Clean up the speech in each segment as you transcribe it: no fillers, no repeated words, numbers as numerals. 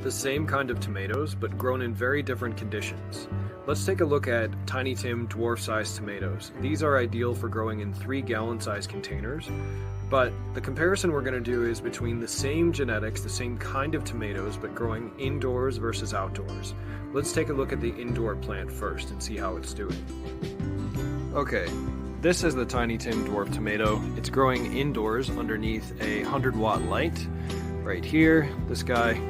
The same kind of tomatoes, but grown in very different conditions. Let's take a look at Tiny Tim dwarf-sized tomatoes. These are ideal for growing in 3-gallon-sized containers, but the comparison we're going to do is between the same genetics, the same kind of tomatoes, but growing indoors versus outdoors. Let's take a look at the indoor plant first and see how it's doing. Okay, this is the Tiny Tim dwarf tomato. It's growing indoors underneath a 100-watt light. Right here, this guy.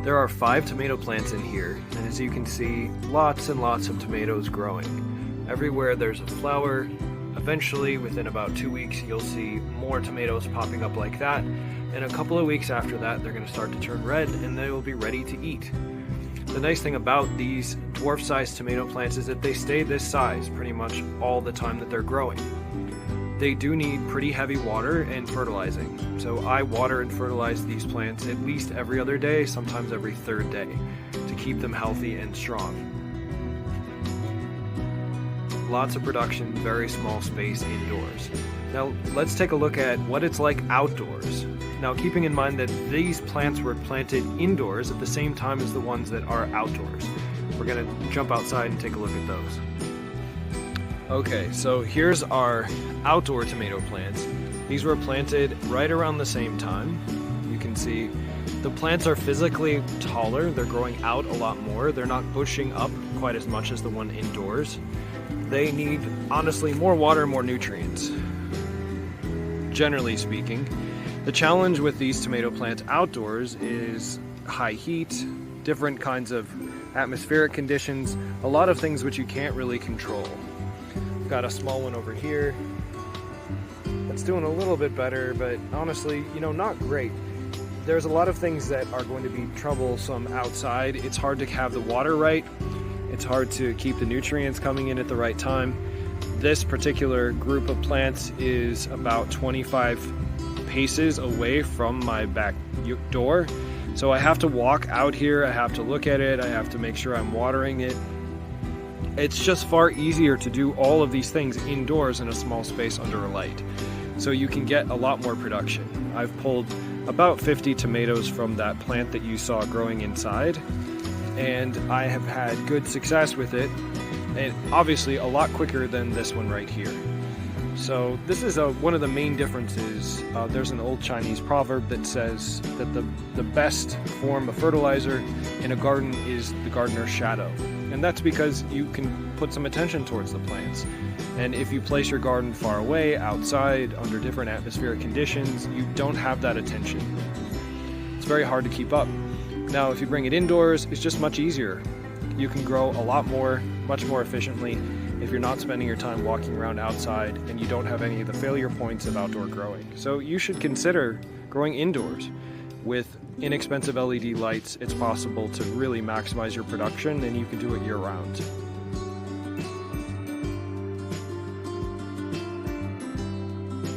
There are 5 tomato plants in here, and as you can see, lots and lots of tomatoes growing. Everywhere there's a flower. Eventually, within about 2 weeks, you'll see more tomatoes popping up like that, and a couple of weeks after that, they're going to start to turn red, and they will be ready to eat. The nice thing about these dwarf-sized tomato plants is that they stay this size pretty much all the time that they're growing. They do need pretty heavy water and fertilizing, so I water and fertilize these plants at least every other day, sometimes every 3rd day, to keep them healthy and strong. Lots of production, very small space indoors. Now let's take a look at what it's like outdoors. Now keeping in mind that these plants were planted indoors at the same time as the ones that are outdoors. We're going to jump outside and take a look at those. Okay, so here's our outdoor tomato plants. These were planted right around the same time. You can see the plants are physically taller. They're growing out a lot more. They're not bushing up quite as much as the one indoors. They need, honestly, more water, more nutrients. Generally speaking, the challenge with these tomato plants outdoors is high heat, different kinds of atmospheric conditions, a lot of things which you can't really control. Got a small one over here that's doing a little bit better, but honestly, not great. There's a lot of things that are going to be troublesome outside. It's hard to have the water right. It's hard to keep the nutrients coming in at the right time. This particular group of plants is about 25 paces away from my back door. So I have to walk out here, I have to look at it, I have to make sure I'm watering it. It's just far easier to do all of these things indoors in a small space under a light. So you can get a lot more production. I've pulled about 50 tomatoes from that plant that you saw growing inside, and I have had good success with it, and obviously a lot quicker than this one right here. So this is one of the main differences. There's an old Chinese proverb that says that the best form of fertilizer in a garden is the gardener's shadow. And that's because you can put some attention towards the plants. And if you place your garden far away, outside, under different atmospheric conditions, you don't have that attention. It's very hard to keep up. Now, if you bring it indoors, it's just much easier. You can grow a lot more, much more efficiently if you're not spending your time walking around outside and you don't have any of the failure points of outdoor growing. So you should consider growing indoors. With inexpensive LED lights, it's possible to really maximize your production, and you can do it year-round.